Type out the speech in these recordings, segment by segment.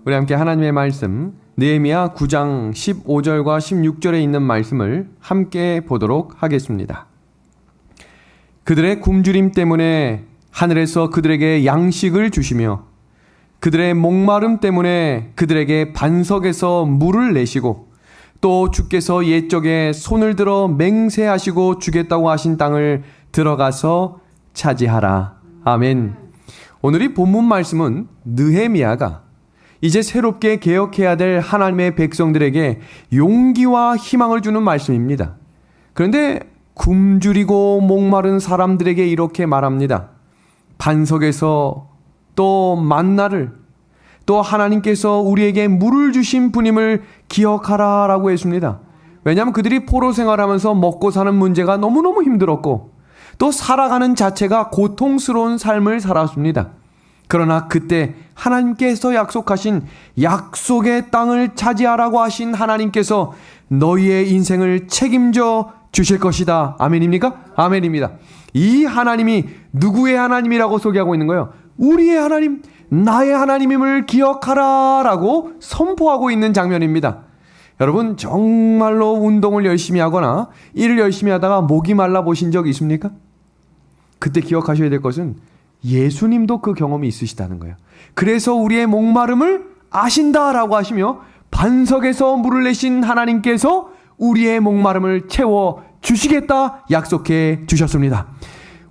우리 함께 하나님의 말씀 느헤미야 9장 15절과 16절에 있는 말씀을 함께 보도록 하겠습니다. 그들의 굶주림 때문에 하늘에서 그들에게 양식을 주시며 그들의 목마름 때문에 그들에게 반석에서 물을 내시고 또 주께서 옛적에 손을 들어 맹세하시고 주겠다고 하신 땅을 들어가서 차지하라. 아멘. 오늘 이 본문 말씀은 느헤미야가 이제 새롭게 개혁해야 될 하나님의 백성들에게 용기와 희망을 주는 말씀입니다. 그런데 굶주리고 목마른 사람들에게 이렇게 말합니다. 반석에서 또 만나를 또 하나님께서 우리에게 물을 주신 분임을 기억하라 라고 했습니다. 왜냐하면 그들이 포로 생활하면서 먹고 사는 문제가 너무너무 힘들었고 또 살아가는 자체가 고통스러운 삶을 살았습니다. 그러나 그때 하나님께서 약속하신 약속의 땅을 차지하라고 하신 하나님께서 너희의 인생을 책임져 주실 것이다. 아멘입니까? 아멘입니다. 이 하나님이 누구의 하나님이라고 소개하고 있는 거예요? 우리의 하나님, 나의 하나님임을 기억하라 라고 선포하고 있는 장면입니다. 여러분 정말로 운동을 열심히 하거나 일을 열심히 하다가 목이 말라 보신 적 있습니까? 그때 기억하셔야 될 것은 예수님도 그 경험이 있으시다는 거예요. 그래서 우리의 목마름을 아신다라고 하시며 반석에서 물을 내신 하나님께서 우리의 목마름을 채워 주시겠다 약속해 주셨습니다.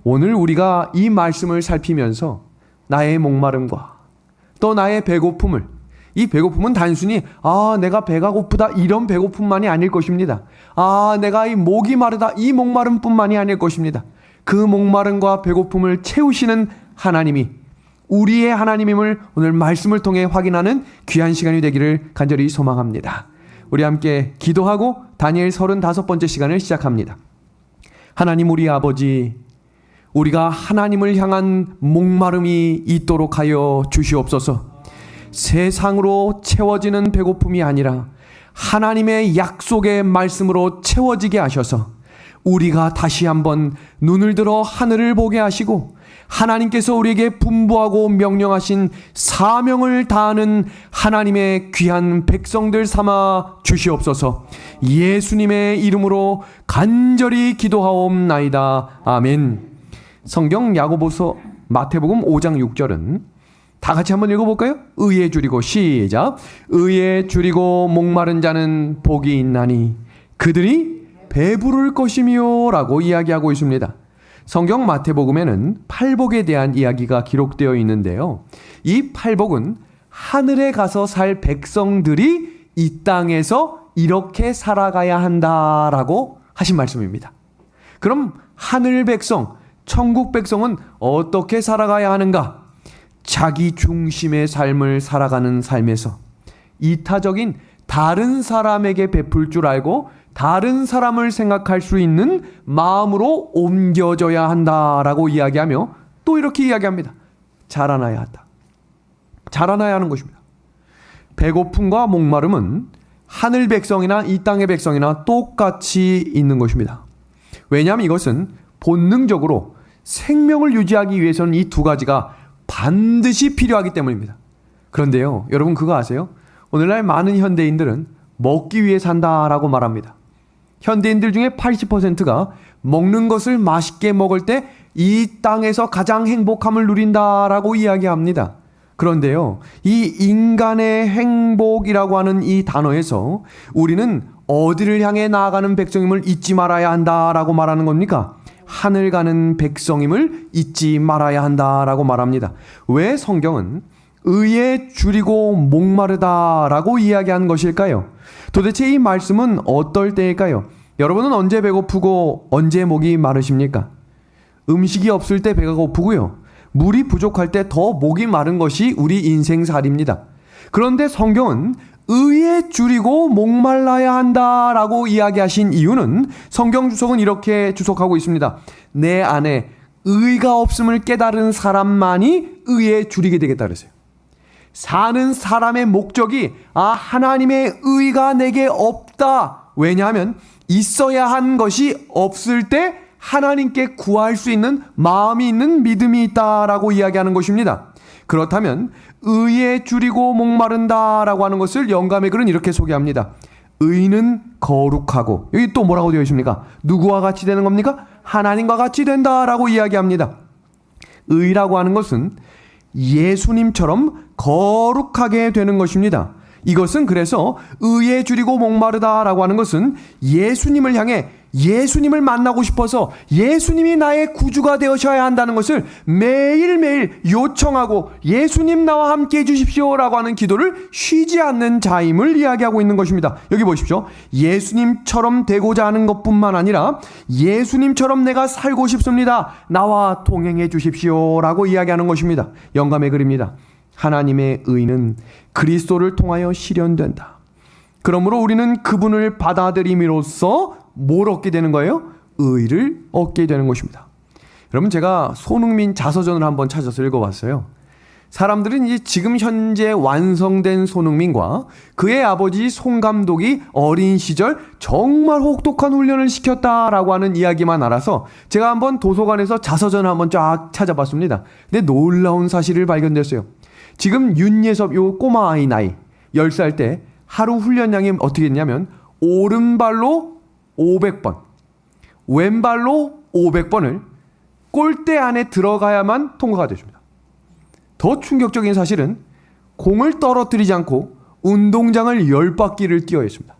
오늘 우리가 이 말씀을 살피면서 나의 목마름과 또 나의 배고픔을, 이 배고픔은 단순히 내가 배가 고프다 이런 배고픔만이 아닐 것입니다. 내가 이 목이 마르다 이 목마름뿐만이 아닐 것입니다. 그 목마름과 배고픔을 채우시는 하나님이 우리의 하나님임을 오늘 말씀을 통해 확인하는 귀한 시간이 되기를 간절히 소망합니다. 우리 함께 기도하고 다니엘 35번째 시간을 시작합니다. 하나님 우리 아버지, 우리가 하나님을 향한 목마름이 있도록 하여 주시옵소서. 세상으로 채워지는 배고픔이 아니라 하나님의 약속의 말씀으로 채워지게 하셔서 우리가 다시 한번 눈을 들어 하늘을 보게 하시고 하나님께서 우리에게 분부하고 명령하신 사명을 다하는 하나님의 귀한 백성들 삼아 주시옵소서. 예수님의 이름으로 간절히 기도하옵나이다. 아멘. 성경 야고보서 마태복음 5장 6절은 다 같이 한번 읽어볼까요? 의에 줄이고 시작. 의에 줄이고 목마른 자는 복이 있나니 그들이 배부를 것이며 라고 이야기하고 있습니다. 성경 마태복음에는 팔복에 대한 이야기가 기록되어 있는데요. 이 팔복은 하늘에 가서 살 백성들이 이 땅에서 이렇게 살아가야 한다라고 하신 말씀입니다. 그럼 하늘 백성, 천국 백성은 어떻게 살아가야 하는가? 자기 중심의 삶을 살아가는 삶에서 이타적인 다른 사람에게 베풀 줄 알고 다른 사람을 생각할 수 있는 마음으로 옮겨져야 한다라고 이야기하며 또 이렇게 이야기합니다. 자라나야 한다. 자라나야 하는 것입니다. 배고픔과 목마름은 하늘 백성이나 이 땅의 백성이나 똑같이 있는 것입니다. 왜냐하면 이것은 본능적으로 생명을 유지하기 위해서는 이 두 가지가 반드시 필요하기 때문입니다. 그런데요, 여러분 그거 아세요? 오늘날 많은 현대인들은 먹기 위해 산다라고 말합니다. 현대인들 중에 80%가 먹는 것을 맛있게 먹을 때 이 땅에서 가장 행복함을 누린다라고 이야기합니다. 그런데요, 이 인간의 행복이라고 하는 이 단어에서 우리는 어디를 향해 나아가는 백성임을 잊지 말아야 한다라고 말하는 겁니까? 하늘 가는 백성임을 잊지 말아야 한다라고 말합니다. 왜 성경은 의에 줄이고 목마르다라고 이야기한 것일까요? 도대체 이 말씀은 어떨 때일까요? 여러분은 언제 배고프고 언제 목이 마르십니까? 음식이 없을 때 배가 고프고요. 물이 부족할 때 더 목이 마른 것이 우리 인생살입니다. 그런데 성경은 의에 줄이고 목말라야 한다라고 이야기하신 이유는 성경 주석은 이렇게 주석하고 있습니다. 내 안에 의가 없음을 깨달은 사람만이 의에 줄이게 되겠다 그랬어요. 사는 사람의 목적이 하나님의 의가 내게 없다. 왜냐하면 있어야 한 것이 없을 때 하나님께 구할 수 있는 마음이 있는 믿음이 있다라고 이야기하는 것입니다. 그렇다면 의에 줄이고 목마른다라고 하는 것을 영감의 글은 이렇게 소개합니다. 의는 거룩하고, 여기 또 뭐라고 되어 있습니까? 누구와 같이 되는 겁니까? 하나님과 같이 된다라고 이야기합니다. 의라고 하는 것은 예수님처럼 거룩하게 되는 것입니다. 이것은 그래서 의에 줄이고 목마르다라고 하는 것은 예수님을 향해 예수님을 만나고 싶어서 예수님이 나의 구주가 되어셔야 한다는 것을 매일매일 요청하고 예수님 나와 함께 해주십시오라고 하는 기도를 쉬지 않는 자임을 이야기하고 있는 것입니다. 여기 보십시오. 예수님처럼 되고자 하는 것뿐만 아니라 예수님처럼 내가 살고 싶습니다. 나와 동행해 주십시오라고 이야기하는 것입니다. 영감의 글입니다. 하나님의 의는 그리스도를 통하여 실현된다. 그러므로 우리는 그분을 받아들임으로써 뭘 얻게 되는 거예요? 의를 얻게 되는 것입니다. 여러분, 제가 손흥민 자서전을 한번 찾아서 읽어봤어요. 사람들은 이제 지금 현재 완성된 손흥민과 그의 아버지 송 감독이 어린 시절 정말 혹독한 훈련을 시켰다라고 하는 이야기만 알아서 제가 한번 도서관에서 자서전을 한번 쫙 찾아봤습니다. 근데 놀라운 사실을 발견됐어요. 지금 윤예섭 요 꼬마 아이 나이 10살 때 하루 훈련량이 어떻게 했냐면 오른발로 500번, 왼발로 500번을 골대 안에 들어가야만 통과가 되십니다. 더 충격적인 사실은 공을 떨어뜨리지 않고 운동장을 10바퀴를 뛰어야 했습니다.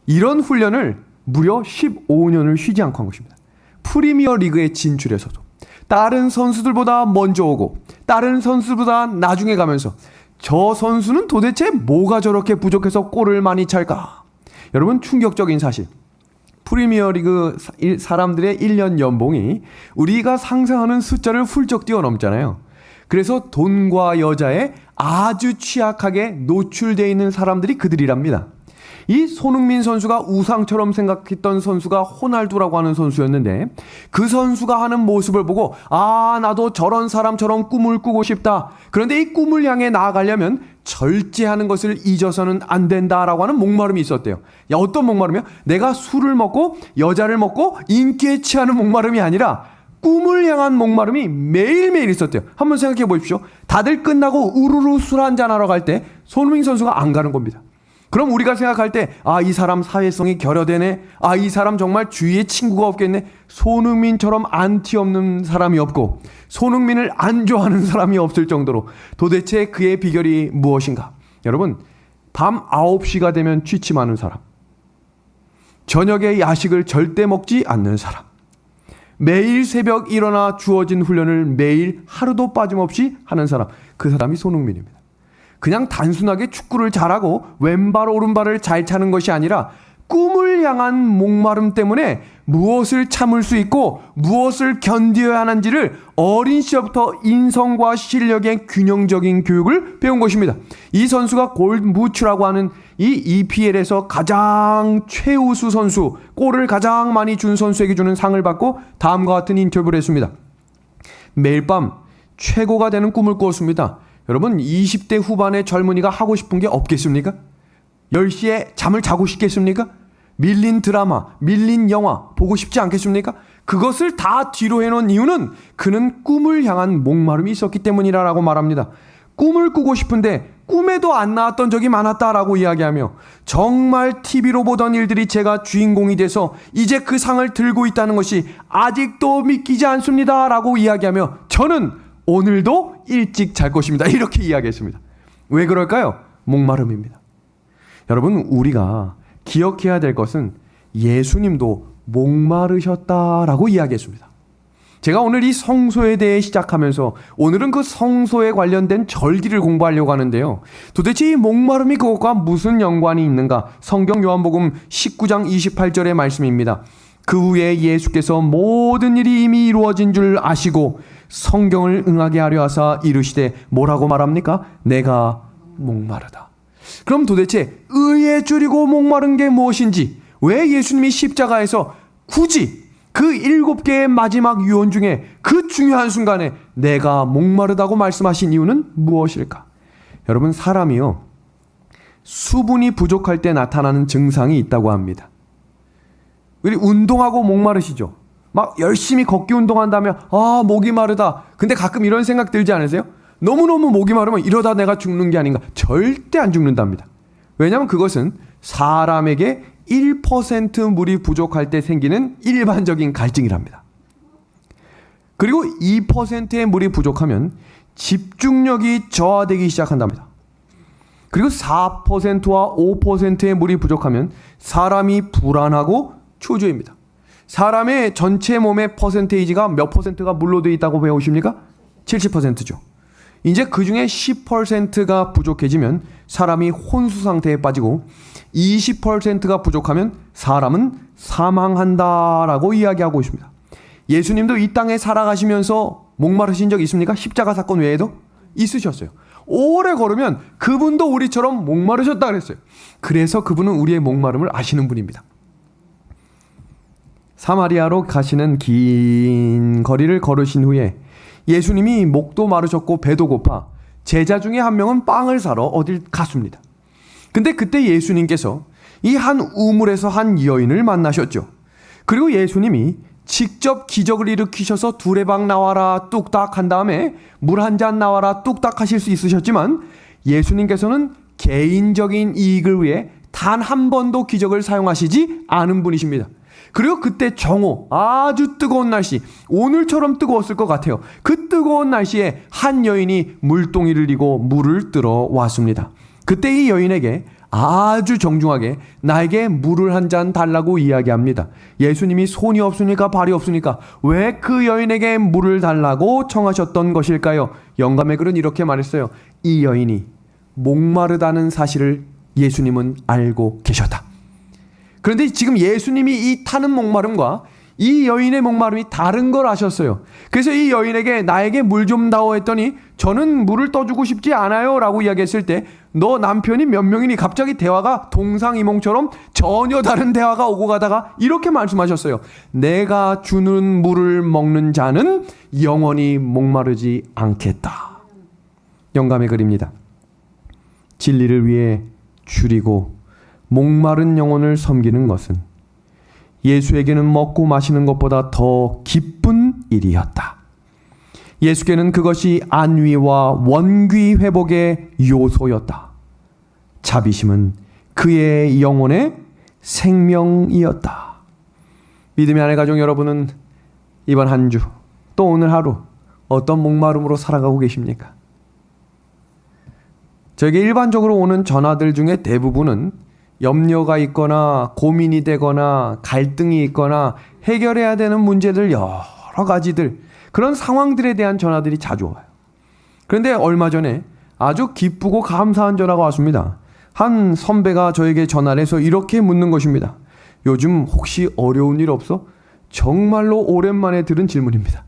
이런 훈련을 무려 15년을 쉬지 않고 한 것입니다. 프리미어 리그에 진출해서도 다른 선수들보다 먼저 오고 다른 선수보다 나중에 가면서 저 선수는 도대체 뭐가 저렇게 부족해서 골을 많이 찰까? 여러분, 충격적인 사실. 프리미어리그 사람들의 1년 연봉이 우리가 상상하는 숫자를 훌쩍 뛰어넘잖아요. 그래서 돈과 여자에 아주 취약하게 노출되어 있는 사람들이 그들이랍니다. 이 손흥민 선수가 우상처럼 생각했던 선수가 호날두라고 하는 선수였는데 그 선수가 하는 모습을 보고 나도 저런 사람처럼 꿈을 꾸고 싶다. 그런데 이 꿈을 향해 나아가려면 절제하는 것을 잊어서는 안 된다라고 하는 목마름이 있었대요. 어떤 목마름이요? 내가 술을 먹고 여자를 먹고 인기에 취하는 목마름이 아니라 꿈을 향한 목마름이 매일매일 있었대요. 한번 생각해 보십시오. 다들 끝나고 우르르 술 한잔 하러 갈 때 손흥민 선수가 안 가는 겁니다. 그럼 우리가 생각할 때 이 사람 사회성이 결여되네. 이 사람 정말 주위에 친구가 없겠네. 손흥민처럼 안티 없는 사람이 없고 손흥민을 안 좋아하는 사람이 없을 정도로 도대체 그의 비결이 무엇인가? 여러분, 밤 9시가 되면 취침하는 사람, 저녁에 야식을 절대 먹지 않는 사람, 매일 새벽 일어나 주어진 훈련을 매일 하루도 빠짐없이 하는 사람, 그 사람이 손흥민입니다. 그냥 단순하게 축구를 잘하고 왼발 오른발을 잘 차는 것이 아니라 꿈을 향한 목마름 때문에 무엇을 참을 수 있고 무엇을 견뎌야 하는지를 어린 시절부터 인성과 실력의 균형적인 교육을 배운 것입니다. 이 선수가 골무츠라고 하는 이 EPL에서 가장 최우수 선수, 골을 가장 많이 준 선수에게 주는 상을 받고 다음과 같은 인터뷰를 했습니다. 매일 밤 최고가 되는 꿈을 꾸었습니다. 여러분, 20대 후반의 젊은이가 하고 싶은 게 없겠습니까? 10시에 잠을 자고 싶겠습니까? 밀린 드라마, 밀린 영화 보고 싶지 않겠습니까? 그것을 다 뒤로 해놓은 이유는 그는 꿈을 향한 목마름이 있었기 때문이라고 말합니다. 꿈을 꾸고 싶은데 꿈에도 안 나왔던 적이 많았다라고 이야기하며 정말 TV로 보던 일들이 제가 주인공이 돼서 이제 그 상을 들고 있다는 것이 아직도 믿기지 않습니다라고 이야기하며 저는 오늘도 일찍 잘 것입니다. 이렇게 이야기했습니다. 왜 그럴까요? 목마름입니다. 여러분, 우리가 기억해야 될 것은 예수님도 목마르셨다라고 이야기했습니다. 제가 오늘 이 성소에 대해 시작하면서 오늘은 그 성소에 관련된 절기를 공부하려고 하는데요. 도대체 이 목마름이 그것과 무슨 연관이 있는가? 성경 요한복음 19장 28절의 말씀입니다. 그 후에 예수께서 모든 일이 이미 이루어진 줄 아시고 성경을 응하게 하려 하사 이르시되 뭐라고 말합니까? 내가 목마르다. 그럼 도대체 의에 줄이고 목마른 게 무엇인지, 왜 예수님이 십자가에서 굳이 그 7개의 마지막 유언 중에 그 중요한 순간에 내가 목마르다고 말씀하신 이유는 무엇일까? 여러분, 사람이요, 수분이 부족할 때 나타나는 증상이 있다고 합니다. 우리 운동하고 목마르시죠? 막 열심히 걷기 운동한다면 목이 마르다. 근데 가끔 이런 생각 들지 않으세요? 너무너무 목이 마르면 이러다 내가 죽는 게 아닌가. 절대 안 죽는답니다. 왜냐하면 그것은 사람에게 1% 물이 부족할 때 생기는 일반적인 갈증이랍니다. 그리고 2%의 물이 부족하면 집중력이 저하되기 시작한답니다. 그리고 4%와 5%의 물이 부족하면 사람이 불안하고 초조해집니다. 사람의 전체 몸의 퍼센테이지가 몇 퍼센트가 물로 되어 있다고 배우십니까? 70%죠. 이제 그 중에 10%가 부족해지면 사람이 혼수 상태에 빠지고 20%가 부족하면 사람은 사망한다라고 이야기하고 있습니다. 예수님도 이 땅에 살아가시면서 목마르신 적 있습니까? 십자가 사건 외에도 있으셨어요. 오래 걸으면 그분도 우리처럼 목마르셨다 그랬어요. 그래서 그분은 우리의 목마름을 아시는 분입니다. 사마리아로 가시는 긴 거리를 걸으신 후에 예수님이 목도 마르셨고 배도 고파 제자 중에 한 명은 빵을 사러 어딜 갔습니다. 근데 그때 예수님께서 이 한 우물에서 한 여인을 만나셨죠. 그리고 예수님이 직접 기적을 일으키셔서 두레방 나와라 뚝딱 한 다음에 물 한 잔 나와라 뚝딱 하실 수 있으셨지만 예수님께서는 개인적인 이익을 위해 단 한 번도 기적을 사용하시지 않은 분이십니다. 그리고 그때 정오, 아주 뜨거운 날씨, 오늘처럼 뜨거웠을 것 같아요. 그 뜨거운 날씨에 한 여인이 물동이를 이고 물을 들어 왔습니다. 그때 이 여인에게 아주 정중하게 나에게 물을 한 잔 달라고 이야기합니다. 예수님이 손이 없으니까 발이 없으니까 왜 그 여인에게 물을 달라고 청하셨던 것일까요? 영감의 글은 이렇게 말했어요. 이 여인이 목마르다는 사실을 예수님은 알고 계셨다. 그런데 지금 예수님이 이 타는 목마름과 이 여인의 목마름이 다른 걸 아셨어요. 그래서 이 여인에게 나에게 물 좀 다오 했더니 저는 물을 떠주고 싶지 않아요 라고 이야기했을 때 너 남편이 몇 명이니 갑자기 대화가 동상이몽처럼 전혀 다른 대화가 오고 가다가 이렇게 말씀하셨어요. 내가 주는 물을 먹는 자는 영원히 목마르지 않겠다. 영감의 글입니다. 진리를 위해 줄이고 목마른 영혼을 섬기는 것은 예수에게는 먹고 마시는 것보다 더 기쁜 일이었다. 예수께는 그것이 안위와 원귀 회복의 요소였다. 자비심은 그의 영혼의 생명이었다. 믿음의 아내 가족 여러분은 이번 한 주 또 오늘 하루 어떤 목마름으로 살아가고 계십니까? 저에게 일반적으로 오는 전화들 중에 대부분은 염려가 있거나 고민이 되거나 갈등이 있거나 해결해야 되는 문제들 여러 가지들 그런 상황들에 대한 전화들이 자주 와요. 그런데 얼마 전에 아주 기쁘고 감사한 전화가 왔습니다. 한 선배가 저에게 전화를 해서 이렇게 묻는 것입니다. 요즘 혹시 어려운 일 없어? 정말로 오랜만에 들은 질문입니다.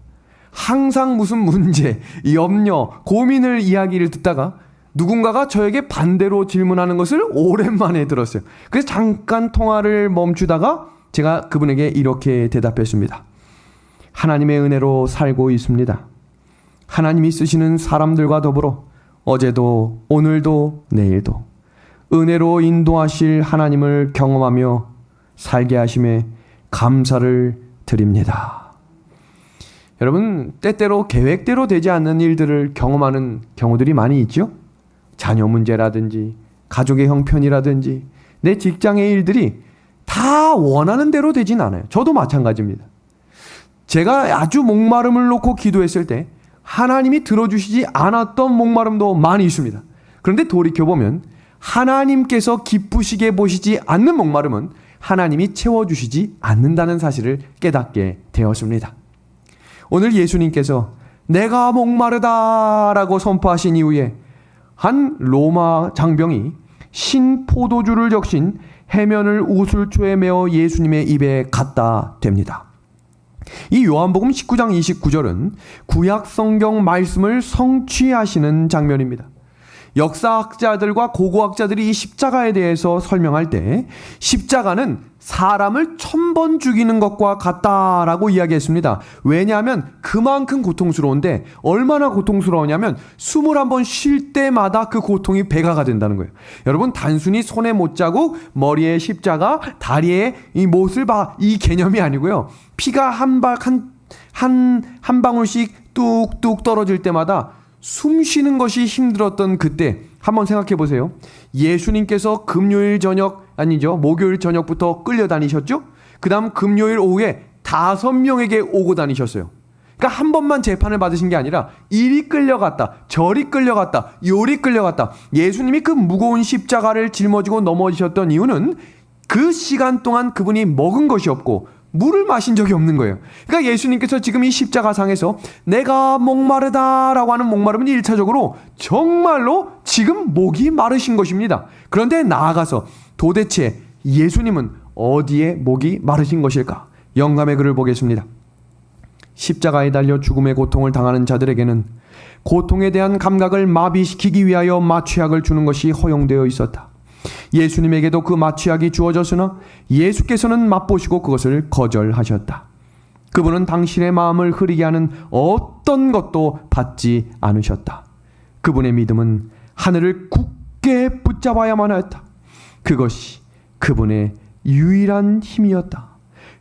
항상 무슨 문제, 염려, 고민을 이야기를 듣다가 누군가가 저에게 반대로 질문하는 것을 오랜만에 들었어요. 그래서 잠깐 통화를 멈추다가 제가 그분에게 이렇게 대답했습니다. 하나님의 은혜로 살고 있습니다. 하나님이 쓰시는 사람들과 더불어 어제도 오늘도 내일도 은혜로 인도하실 하나님을 경험하며 살게 하심에 감사를 드립니다. 여러분, 때때로 계획대로 되지 않는 일들을 경험하는 경우들이 많이 있죠? 자녀 문제라든지 가족의 형편이라든지 내 직장의 일들이 다 원하는 대로 되진 않아요. 저도 마찬가지입니다. 제가 아주 목마름을 놓고 기도했을 때 하나님이 들어주시지 않았던 목마름도 많이 있습니다. 그런데 돌이켜보면 하나님께서 기쁘시게 보시지 않는 목마름은 하나님이 채워주시지 않는다는 사실을 깨닫게 되었습니다. 오늘 예수님께서 내가 목마르다라고 선포하신 이후에 한 로마 장병이 신 포도주를 적신 해면을 우슬초에 메어 예수님의 입에 갖다 댑니다. 이 요한복음 19장 29절은 구약 성경 말씀을 성취하시는 장면입니다. 역사학자들과 고고학자들이 이 십자가에 대해서 설명할 때 십자가는 사람을 1000번 죽이는 것과 같다라고 이야기했습니다. 왜냐하면 그만큼 고통스러운데 얼마나 고통스러우냐면 21번 쉴 때마다 그 고통이 배가가 된다는 거예요. 여러분, 단순히 손에 못자국, 머리에 십자가, 다리에 이 못을 봐, 이 개념이 아니고요. 피가 한 방울씩 뚝뚝 떨어질 때마다 숨 쉬는 것이 힘들었던 그때 한번 생각해 보세요. 예수님께서 목요일 저녁부터 끌려다니셨죠? 그 다음 금요일 오후에 5명에게 오고 다니셨어요. 그러니까 한 번만 재판을 받으신 게 아니라 이리 끌려갔다, 저리 끌려갔다, 요리 끌려갔다. 예수님이 그 무거운 십자가를 짊어지고 넘어지셨던 이유는 그 시간 동안 그분이 먹은 것이 없고 물을 마신 적이 없는 거예요. 그러니까 예수님께서 지금 이 십자가상에서 내가 목마르다라고 하는 목마름은 1차적으로 정말로 지금 목이 마르신 것입니다. 그런데 나아가서 도대체 예수님은 어디에 목이 마르신 것일까? 영감의 글을 보겠습니다. 십자가에 달려 죽음의 고통을 당하는 자들에게는 고통에 대한 감각을 마비시키기 위하여 마취약을 주는 것이 허용되어 있었다. 예수님에게도 그 마취약이 주어졌으나 예수께서는 맛보시고 그것을 거절하셨다. 그분은 당신의 마음을 흐리게 하는 어떤 것도 받지 않으셨다. 그분의 믿음은 하늘을 굳게 붙잡아야만 하였다. 그것이 그분의 유일한 힘이었다.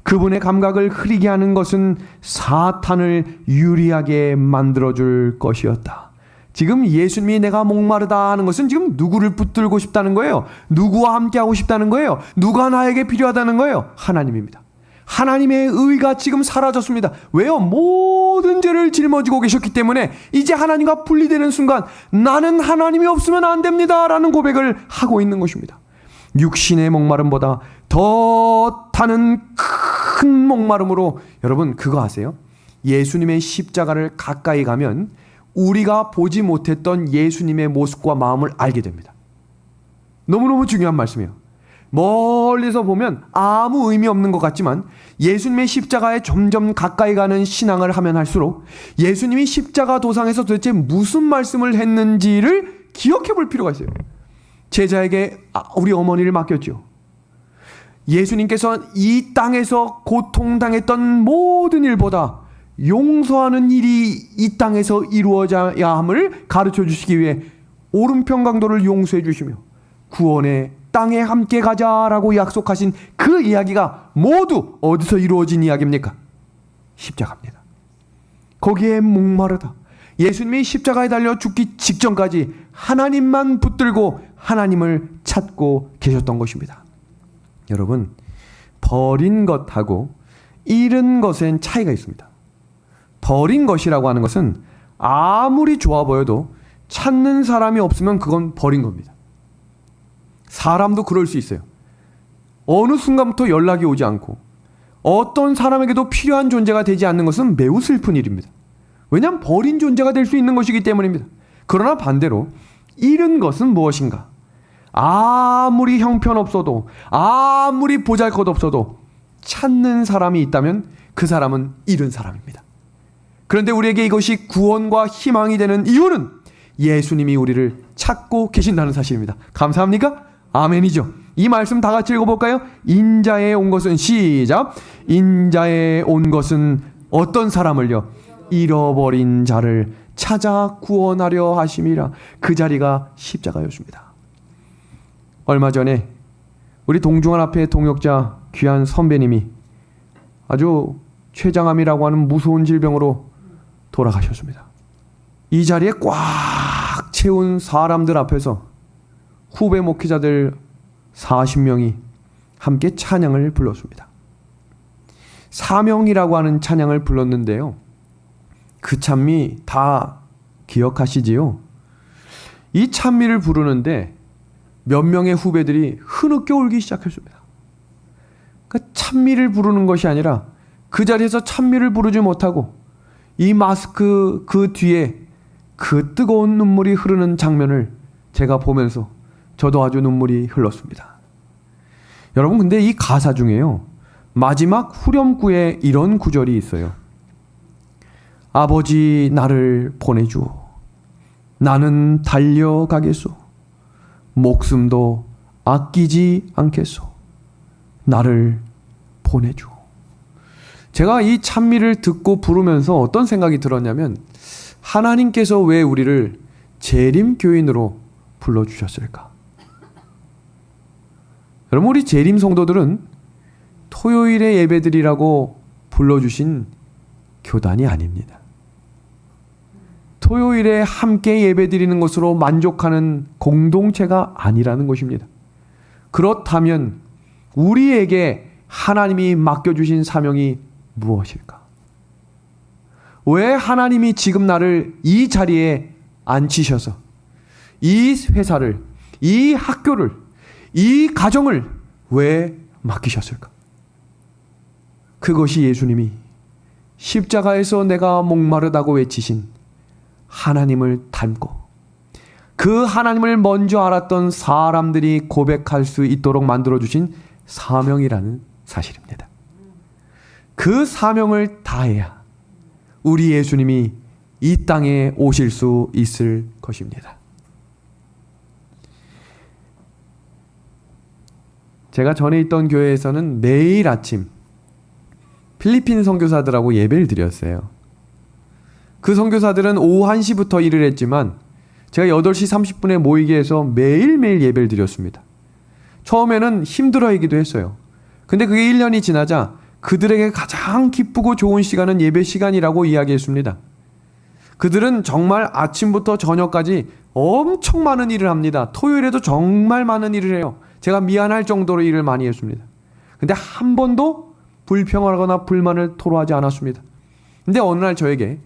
그분의 감각을 흐리게 하는 것은 사탄을 유리하게 만들어줄 것이었다. 지금 예수님이 내가 목마르다 하는 것은 지금 누구를 붙들고 싶다는 거예요? 누구와 함께 하고 싶다는 거예요? 누가 나에게 필요하다는 거예요? 하나님입니다. 하나님의 의가 지금 사라졌습니다. 왜요? 모든 죄를 짊어지고 계셨기 때문에 이제 하나님과 분리되는 순간 나는 하나님이 없으면 안 됩니다 라는 고백을 하고 있는 것입니다. 육신의 목마름보다 더 타는 큰 목마름으로, 여러분 그거 아세요? 예수님의 십자가를 가까이 가면 우리가 보지 못했던 예수님의 모습과 마음을 알게 됩니다. 너무너무 중요한 말씀이에요. 멀리서 보면 아무 의미 없는 것 같지만 예수님의 십자가에 점점 가까이 가는 신앙을 하면 할수록 예수님이 십자가 도상에서 도대체 무슨 말씀을 했는지를 기억해 볼 필요가 있어요. 제자에게 우리 어머니를 맡겼죠. 예수님께서 이 땅에서 고통당했던 모든 일보다 용서하는 일이 이 땅에서 이루어져야 함을 가르쳐 주시기 위해 오른편 강도를 용서해 주시며 구원의 땅에 함께 가자라고 약속하신 그 이야기가 모두 어디서 이루어진 이야기입니까? 십자가입니다. 거기에 목마르다. 예수님이 십자가에 달려 죽기 직전까지 하나님만 붙들고 하나님을 찾고 계셨던 것입니다. 여러분, 버린 것하고 잃은 것엔 차이가 있습니다. 버린 것이라고 하는 것은 아무리 좋아 보여도 찾는 사람이 없으면 그건 버린 겁니다. 사람도 그럴 수 있어요. 어느 순간부터 연락이 오지 않고 어떤 사람에게도 필요한 존재가 되지 않는 것은 매우 슬픈 일입니다. 왜냐하면 버린 존재가 될 수 있는 것이기 때문입니다. 그러나 반대로 잃은 것은 무엇인가? 아무리 형편없어도 아무리 보잘것없어도 찾는 사람이 있다면 그 사람은 잃은 사람입니다. 그런데 우리에게 이것이 구원과 희망이 되는 이유는 예수님이 우리를 찾고 계신다는 사실입니다. 감사합니까? 아멘이죠. 이 말씀 다 같이 읽어볼까요? 인자에 온 것은, 시작, 인자에 온 것은 어떤 사람을요? 잃어버린 자를 찾아 구원하려 하심이라. 그 자리가 십자가였습니다. 얼마 전에 우리 동중한 앞에 동역자 귀한 선배님이 아주 췌장암이라고 하는 무서운 질병으로 돌아가셨습니다. 이 자리에 꽉 채운 사람들 앞에서 후배 목회자들 40명이 함께 찬양을 불렀습니다. 사명이라고 하는 찬양을 불렀는데요. 그 찬미 다 기억하시지요? 이 찬미를 부르는데 몇 명의 후배들이 흐느껴 울기 시작했습니다. 그러니까 찬미를 부르는 것이 아니라 그 자리에서 찬미를 부르지 못하고 이 마스크 그 뒤에 그 뜨거운 눈물이 흐르는 장면을 제가 보면서 저도 아주 눈물이 흘렀습니다. 여러분, 근데 이 가사 중에요, 마지막 후렴구에 이런 구절이 있어요. 아버지 나를 보내주오. 나는 달려가겠소. 목숨도 아끼지 않겠소. 나를 보내주. 제가 이 찬미를 듣고 부르면서 어떤 생각이 들었냐면, 하나님께서 왜 우리를 재림교인으로 불러주셨을까? 여러분, 우리 재림 성도들은 토요일에 예배드리라고 불러주신 교단이 아닙니다. 토요일에 함께 예배드리는 것으로 만족하는 공동체가 아니라는 것입니다. 그렇다면 우리에게 하나님이 맡겨주신 사명이 무엇일까? 왜 하나님이 지금 나를 이 자리에 앉히셔서 이 회사를, 이 학교를, 이 가정을 왜 맡기셨을까? 그것이 예수님이 십자가에서 내가 목마르다고 외치신 하나님을 닮고 그 하나님을 먼저 알았던 사람들이 고백할 수 있도록 만들어주신 사명이라는 사실입니다. 그 사명을 다해야 우리 예수님이 이 땅에 오실 수 있을 것입니다. 제가 전에 있던 교회에서는 매일 아침 필리핀 선교사들하고 예배를 드렸어요. 그 선교사들은 오후 1시부터 일을 했지만 제가 8시 30분에 모이게 해서 매일매일 예배를 드렸습니다. 처음에는 힘들어하기도 했어요. 근데 그게 1년이 지나자 그들에게 가장 기쁘고 좋은 시간은 예배 시간이라고 이야기했습니다. 그들은 정말 아침부터 저녁까지 엄청 많은 일을 합니다. 토요일에도 정말 많은 일을 해요. 제가 미안할 정도로 일을 많이 했습니다. 근데 한 번도 불평하거나 불만을 토로하지 않았습니다. 근데 어느 날 저에게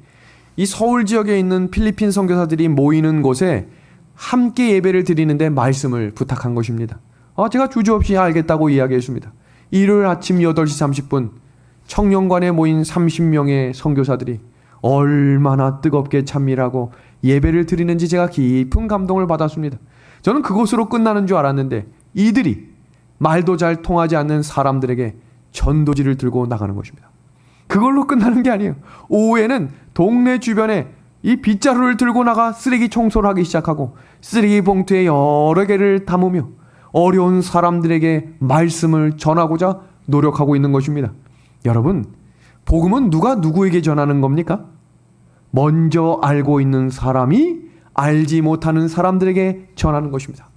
이 서울 지역에 있는 필리핀 선교사들이 모이는 곳에 함께 예배를 드리는데 말씀을 부탁한 것입니다. 제가 주저없이 알겠다고 이야기했습니다. 일요일 아침 8시 30분 청년관에 모인 30명의 선교사들이 얼마나 뜨겁게 찬미하고 예배를 드리는지 제가 깊은 감동을 받았습니다. 저는 그것으로 끝나는 줄 알았는데 이들이 말도 잘 통하지 않는 사람들에게 전도지를 들고 나가는 것입니다. 그걸로 끝나는 게 아니에요. 오후에는 동네 주변에 이 빗자루를 들고 나가 쓰레기 청소를 하기 시작하고 쓰레기 봉투에 여러 개를 담으며 어려운 사람들에게 말씀을 전하고자 노력하고 있는 것입니다. 여러분, 복음은 누가 누구에게 전하는 겁니까? 먼저 알고 있는 사람이 알지 못하는 사람들에게 전하는 것입니다.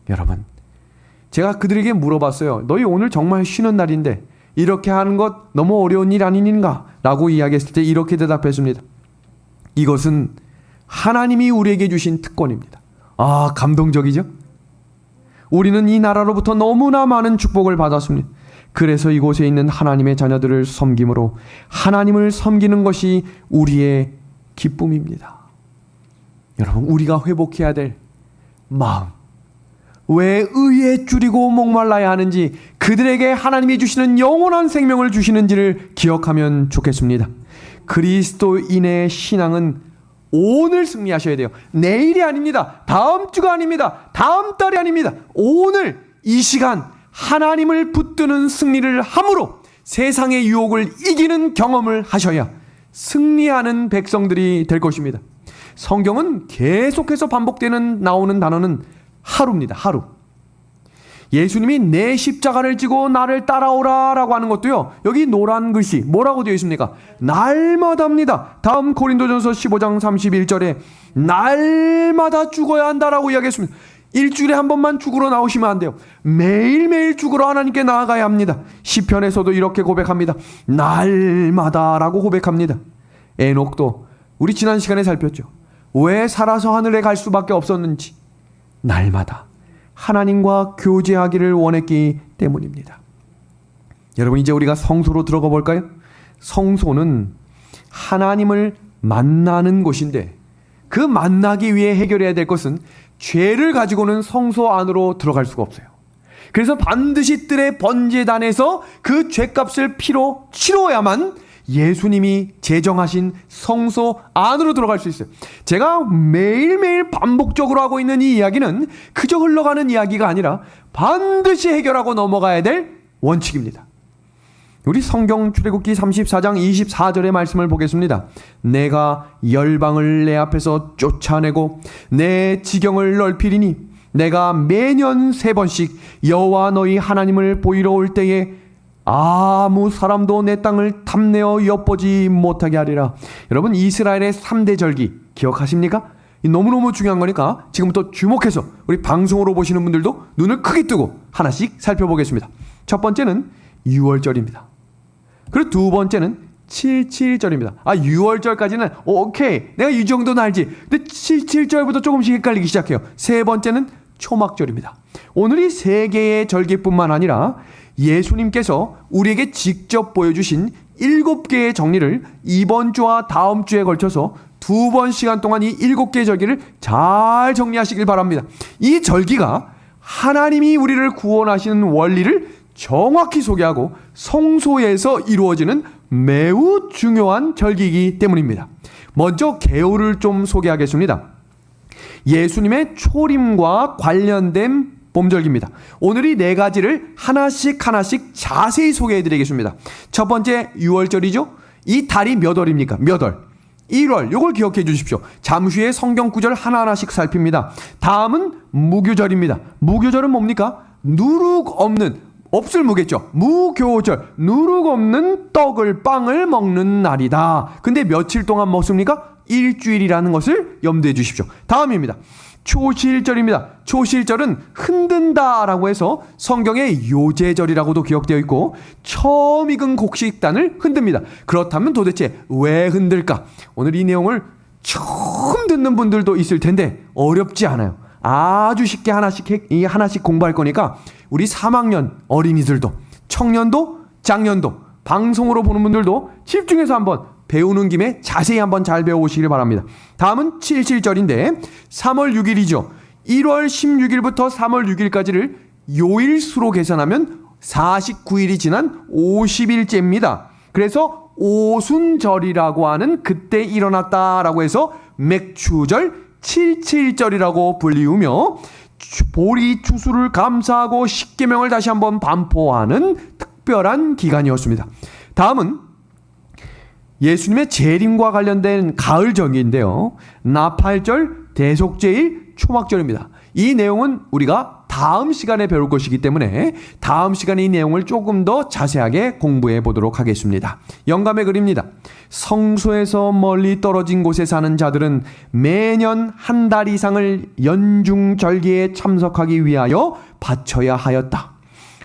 여러분, 제가 그들에게 물어봤어요. 너희 오늘 정말 쉬는 날인데 이렇게 하는 것 너무 어려운 일 아닌가? 라고 이야기했을 때 이렇게 대답했습니다. 이것은 하나님이 우리에게 주신 특권입니다. 감동적이죠? 우리는 이 나라로부터 너무나 많은 축복을 받았습니다. 그래서 이곳에 있는 하나님의 자녀들을 섬김으로 하나님을 섬기는 것이 우리의 기쁨입니다. 여러분, 우리가 회복해야 될 마음, 왜 의에 줄이고 목말라야 하는지, 그들에게 하나님이 주시는 영원한 생명을 주시는지를 기억하면 좋겠습니다. 그리스도인의 신앙은 오늘 승리하셔야 돼요. 내일이 아닙니다. 다음 주가 아닙니다. 다음 달이 아닙니다. 오늘 이 시간 하나님을 붙드는 승리를 함으로 세상의 유혹을 이기는 경험을 하셔야 승리하는 백성들이 될 것입니다. 성경은 계속해서 나오는 단어는 하루입니다. 하루. 예수님이 내 십자가를 지고 나를 따라오라 라고 하는 것도요, 여기 노란 글씨 뭐라고 되어 있습니까? 날마다입니다. 다음 고린도전서 15장 31절에 날마다 죽어야 한다라고 이야기했습니다. 일주일에 한 번만 죽으러 나오시면 안 돼요. 매일매일 죽으러 하나님께 나아가야 합니다. 시편에서도 이렇게 고백합니다. 날마다라고 고백합니다. 에녹도 우리 지난 시간에 살폈죠. 왜 살아서 하늘에 갈 수밖에 없었는지, 날마다 하나님과 교제하기를 원했기 때문입니다. 여러분, 이제 우리가 성소로 들어가 볼까요? 성소는 하나님을 만나는 곳인데, 그 만나기 위해 해결해야 될 것은 죄를 가지고는 성소 안으로 들어갈 수가 없어요. 그래서 반드시 뜰의 번제단에서 그 죄값을 피로 치러야만 예수님이 제정하신 성소 안으로 들어갈 수 있어요. 제가 매일매일 반복적으로 하고 있는 이 이야기는 그저 흘러가는 이야기가 아니라 반드시 해결하고 넘어가야 될 원칙입니다. 우리 성경 출애굽기 34장 24절의 말씀을 보겠습니다. 내가 열방을 내 앞에서 쫓아내고 내 지경을 넓히리니 내가 매년 3번씩 여호와 너희 하나님을 보이러 올 때에 아무 사람도 내 땅을 탐내어 엿보지 못하게 하리라. 여러분, 이스라엘의 3대 절기 기억하십니까? 너무너무 중요한 거니까 지금부터 주목해서 우리 방송으로 보시는 분들도 눈을 크게 뜨고 하나씩 살펴보겠습니다. 첫 번째는 6월절입니다. 그리고 두 번째는 77절입니다. 6월절까지는 오케이, 내가 이 정도는 알지. 근데 77절부터 조금씩 헷갈리기 시작해요. 세 번째는 초막절입니다. 오늘 이 세 개의 절기뿐만 아니라 예수님께서 우리에게 직접 보여주신 7개의 정리를 이번 주와 다음 주에 걸쳐서 2번 시간 동안 이 7개의 절기를 잘 정리하시길 바랍니다. 이 절기가 하나님이 우리를 구원하시는 원리를 정확히 소개하고 성소에서 이루어지는 매우 중요한 절기이기 때문입니다. 먼저 개요를 좀 소개하겠습니다. 예수님의 초림과 관련된 봄절기입니다. 오늘 이 4가지를 하나씩 자세히 소개해 드리겠습니다. 첫 번째 6월절이죠. 이 달이 몇 월입니까? 몇 월? 1월. 요걸 기억해 주십시오. 잠시 후에 성경 구절 하나하나씩 살핍니다. 다음은 무교절입니다. 무교절은 뭡니까? 누룩 없는, 없을 무겠죠. 무교절, 누룩 없는 빵을 먹는 날이다. 근데 며칠 동안 먹습니까? 일주일이라는 것을 염두해 주십시오. 다음입니다. 초실절입니다. 초실절은 흔든다라고 해서 성경의 요제절이라고도 기억되어 있고 처음 익은 곡식단을 흔듭니다. 그렇다면 도대체 왜 흔들까? 오늘 이 내용을 처음 듣는 분들도 있을 텐데 어렵지 않아요. 아주 쉽게 하나씩 공부할 거니까 우리 3학년 어린이들도, 청년도, 장년도, 방송으로 보는 분들도 집중해서 한번 배우는 김에 자세히 한번 잘 배워보시길 바랍니다. 다음은 77절인데 3월 6일이죠. 1월 16일부터 3월 6일까지를 요일수로 계산하면 49일이 지난 50일째입니다. 그래서 오순절이라고 하는 그때 일어났다라고 해서 맥추절 77절이라고 불리우며 보리 추수를 감사하고 십계명을 다시 한번 반포하는 특별한 기간이었습니다. 다음은 예수님의 재림과 관련된 가을 절기인데요. 나팔절, 대속제일, 초막절입니다. 이 내용은 우리가 다음 시간에 배울 것이기 때문에 다음 시간에 이 내용을 조금 더 자세하게 공부해 보도록 하겠습니다. 영감의 글입니다. 성소에서 멀리 떨어진 곳에 사는 자들은 매년 한 달 이상을 연중절기에 참석하기 위하여 바쳐야 하였다.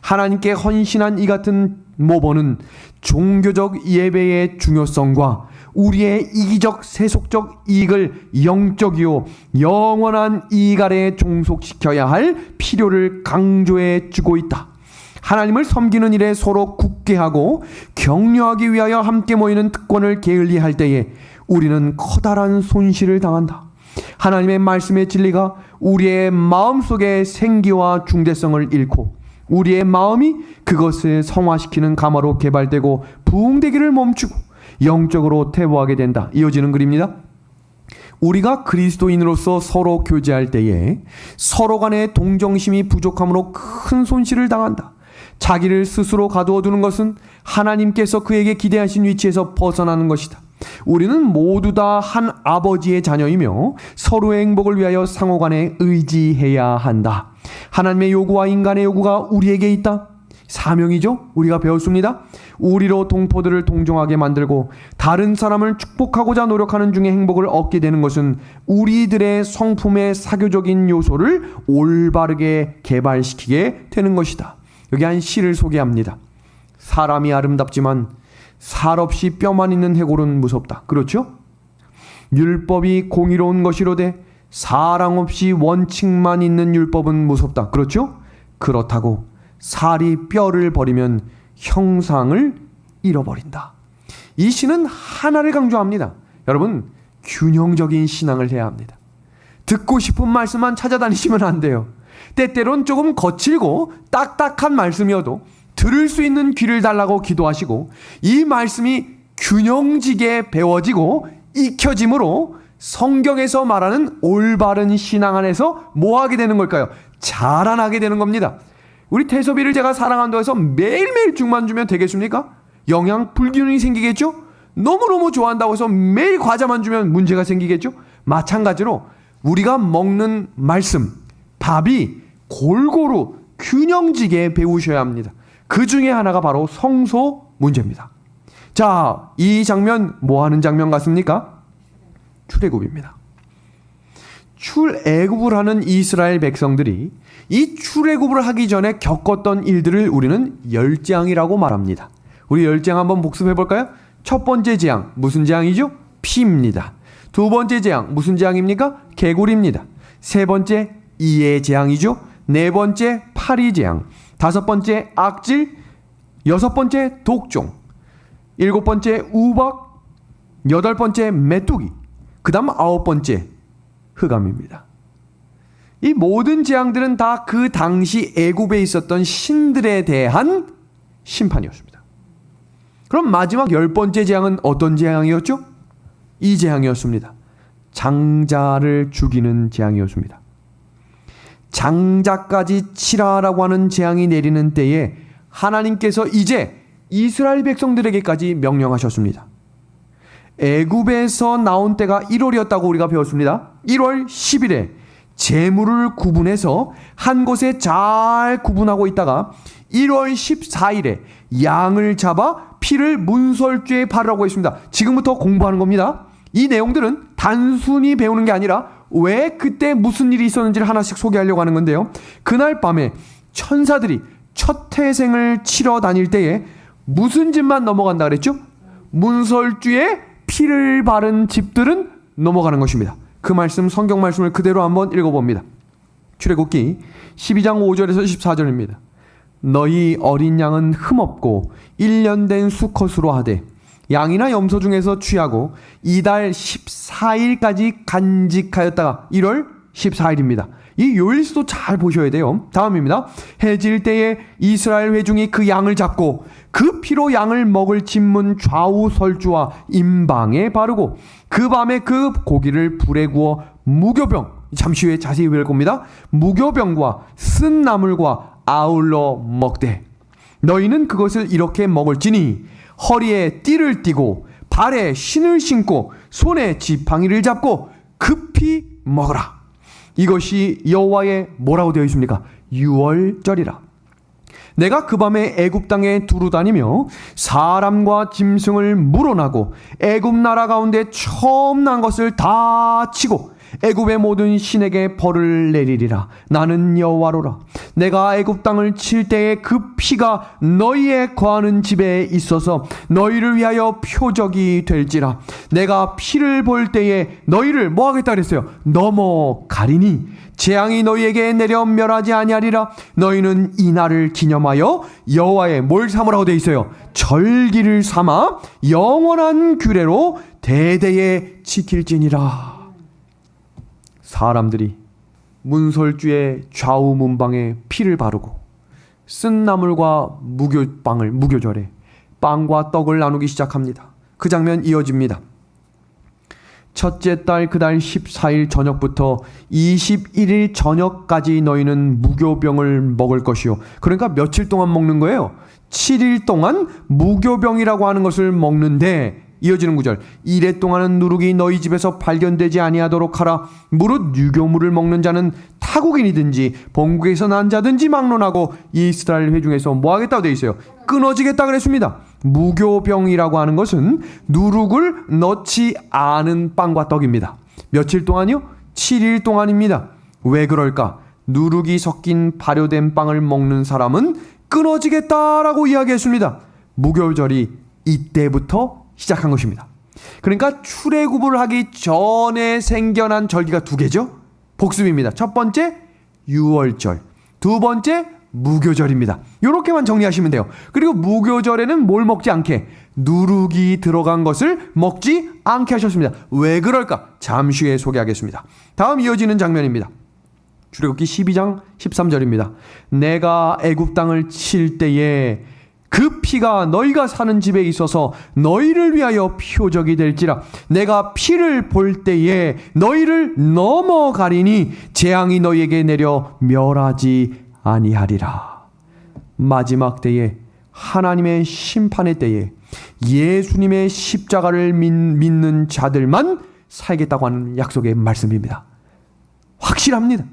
하나님께 헌신한 이 같은 모범은 종교적 예배의 중요성과 우리의 이기적 세속적 이익을 영적이요 영원한 이익 아래에 종속시켜야 할 필요를 강조해 주고 있다. 하나님을 섬기는 일에 서로 굳게 하고 격려하기 위하여 함께 모이는 특권을 게을리할 때에 우리는 커다란 손실을 당한다. 하나님의 말씀의 진리가 우리의 마음속의 생기와 중대성을 잃고 우리의 마음이 그것을 성화시키는 가마로 개발되고 부흥되기를 멈추고 영적으로 퇴보하게 된다. 이어지는 글입니다. 우리가 그리스도인으로서 서로 교제할 때에 서로 간의 동정심이 부족함으로 큰 손실을 당한다. 자기를 스스로 가두어 두는 것은 하나님께서 그에게 기대하신 위치에서 벗어나는 것이다. 우리는 모두 다 한 아버지의 자녀이며 서로의 행복을 위하여 상호간에 의지해야 한다. 하나님의 요구와 인간의 요구가 우리에게 있다. 사명이죠. 우리가 배웠습니다. 우리로 동포들을 동정하게 만들고 다른 사람을 축복하고자 노력하는 중에 행복을 얻게 되는 것은 우리들의 성품의 사교적인 요소를 올바르게 개발시키게 되는 것이다. 여기 한 시를 소개합니다. 사람이 아름답지만 살 없이 뼈만 있는 해골은 무섭다. 그렇죠? 율법이 공의로운 것이로되 사랑 없이 원칙만 있는 율법은 무섭다. 그렇죠? 그렇다고 살이 뼈를 버리면 형상을 잃어버린다. 이 시는 하나를 강조합니다. 여러분, 균형적인 신앙을 해야 합니다. 듣고 싶은 말씀만 찾아다니시면 안 돼요. 때때론 조금 거칠고 딱딱한 말씀이어도 들을 수 있는 귀를 달라고 기도하시고 이 말씀이 균형지게 배워지고 익혀짐으로 성경에서 말하는 올바른 신앙 안에서 뭐 하게 되는 걸까요? 자라나게 되는 겁니다. 우리 태섭이를 제가 사랑한다고 해서 매일매일 죽만 주면 되겠습니까? 영양 불균형이 생기겠죠? 너무너무 좋아한다고 해서 매일 과자만 주면 문제가 생기겠죠? 마찬가지로 우리가 먹는 말씀, 밥이 골고루 균형지게 배우셔야 합니다. 그 중에 하나가 바로 성소 문제입니다. 자, 이 장면 뭐 하는 장면 같습니까? 출애굽입니다. 출애굽을 하는 이스라엘 백성들이 이 출애굽을 하기 전에 겪었던 일들을 우리는 열재앙이라고 말합니다. 우리 열재앙 한번 복습해 볼까요? 첫 번째 재앙, 무슨 재앙이죠? 피입니다. 두 번째 재앙, 무슨 재앙입니까? 개구리입니다. 세 번째 이의 재앙이죠. 네 번째 파리 재앙, 다섯 번째 악질, 여섯 번째 독종, 일곱 번째 우박, 여덟 번째 메뚜기, 그 다음 아홉 번째 흑암입니다. 이 모든 재앙들은 다 그 당시 애굽에 있었던 신들에 대한 심판이었습니다. 그럼 마지막 열 번째 재앙은 어떤 재앙이었죠? 이 재앙이었습니다. 장자를 죽이는 재앙이었습니다. 장자까지 치라라고 하는 재앙이 내리는 때에 하나님께서 이제 이스라엘 백성들에게까지 명령하셨습니다. 애굽에서 나온 때가 1월이었다고 우리가 배웠습니다. 1월 10일에 재물을 구분해서 한 곳에 잘 구분하고 있다가 1월 14일에 양을 잡아 피를 문설주에 바르라고 했습니다. 지금부터 공부하는 겁니다. 이 내용들은 단순히 배우는 게 아니라 왜 그때 무슨 일이 있었는지를 하나씩 소개하려고 하는 건데요. 그날 밤에 천사들이 첫 태생을 치러 다닐 때에 무슨 집만 넘어간다 그랬죠? 문설주에 피를 바른 집들은 넘어가는 것입니다. 그 말씀, 성경 말씀을 그대로 한번 읽어봅니다. 출애굽기 12장 5절에서 14절입니다. 너희 어린 양은 흠없고 1년 된 수컷으로 하되 양이나 염소 중에서 취하고 이달 14일까지 간직하였다가 1월 14일입니다. 이 요일수도 잘 보셔야 돼요. 다음입니다. 해질 때에 이스라엘 회중이 그 양을 잡고 그 피로 양을 먹을 진문 좌우 설주와 임방에 바르고 그 밤에 그 고기를 불에 구워 무교병, 잠시 후에 자세히 배울 겁니다. 무교병과 쓴 나물과 아울러 먹되 너희는 그것을 이렇게 먹을지니 허리에 띠를 띠고 발에 신을 신고 손에 지팡이를 잡고 급히 먹으라. 이것이 여호와의 뭐라고 되어 있습니까? 유월절이라. 내가 그 밤에 애굽 땅에 두루 다니며 사람과 짐승을 물어나고 애굽 나라 가운데 처음 난 것을 다 치고 애굽의 모든 신에게 벌을 내리리라. 나는 여호와로라. 내가 애굽 땅을 칠 때에 그 피가 너희의 거하는 집에 있어서 너희를 위하여 표적이 될지라. 내가 피를 볼 때에 너희를 뭐 하겠다 그랬어요? 넘어가리니 재앙이 너희에게 내려 멸하지 아니하리라. 너희는 이 날을 기념하여 여호와의 뭘 삼으라고 되어 있어요? 절기를 삼아 영원한 규례로 대대에 지킬지니라. 사람들이 문설주의 좌우 문방에 피를 바르고 쓴 나물과 무교절에 빵과 떡을 나누기 시작합니다. 그 장면 이어집니다. 첫째 달 그달 14일 저녁부터 21일 저녁까지 너희는 무교병을 먹을 것이요. 그러니까 며칠 동안 먹는 거예요? 7일 동안 무교병이라고 하는 것을 먹는데 이어지는 구절. 이래 동안은 누룩이 너희 집에서 발견되지 아니하도록 하라. 무릇 유교물을 먹는 자는 타국인이든지 본국에서 난 자든지 막론하고 이스라엘 회중에서 뭐 하겠다고 되어 있어요? 끊어지겠다 그랬습니다. 무교병이라고 하는 것은 누룩을 넣지 않은 빵과 떡입니다. 며칠 동안이요? 7일 동안입니다. 왜 그럴까? 누룩이 섞인 발효된 빵을 먹는 사람은 끊어지겠다라고 이야기했습니다. 무교절이 이때부터 시작한 것입니다. 그러니까 출애굽을 하기 전에 생겨난 절기가 두 개죠. 복습입니다. 첫 번째 유월절, 두 번째 무교절입니다. 이렇게만 정리하시면 돼요. 그리고 무교절에는 뭘 먹지 않게? 누룩이 들어간 것을 먹지 않게 하셨습니다. 왜 그럴까? 잠시 후에 소개하겠습니다. 다음 이어지는 장면입니다. 출애굽기 12장 13절입니다. 내가 애굽 땅을 칠 때에 그 피가 너희가 사는 집에 있어서 너희를 위하여 표적이 될지라. 내가 피를 볼 때에 너희를 넘어가리니 재앙이 너희에게 내려 멸하지 아니하리라. 마지막 때에 하나님의 심판의 때에 예수님의 십자가를 믿는 자들만 살겠다고 하는 약속의 말씀입니다. 확실합니다.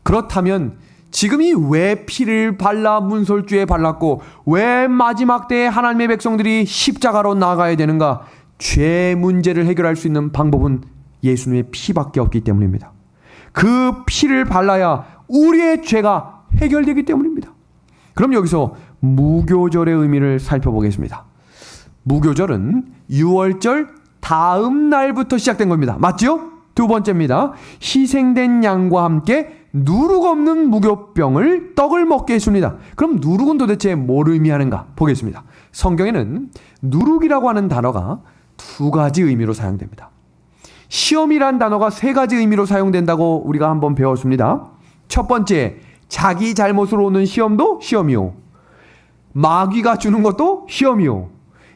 그렇다면 지금이 왜 피를 발라 문설주에 발랐고 왜 마지막 때에 하나님의 백성들이 십자가로 나가야 되는가? 죄 문제를 해결할 수 있는 방법은 예수님의 피밖에 없기 때문입니다. 그 피를 발라야 우리의 죄가 해결되기 때문입니다. 그럼 여기서 무교절의 의미를 살펴보겠습니다. 무교절은 유월절 다음 날부터 시작된 겁니다. 맞죠? 두 번째입니다. 희생된 양과 함께 누룩 없는 무교병을 떡을 먹게 했습니다. 그럼 누룩은 도대체 뭘 의미하는가 보겠습니다. 성경에는 누룩이라고 하는 단어가 두 가지 의미로 사용됩니다. 시험이란 단어가 세 가지 의미로 사용된다고 우리가 한번 배웠습니다. 첫 번째, 자기 잘못으로 오는 시험도 시험이요. 마귀가 주는 것도 시험이요.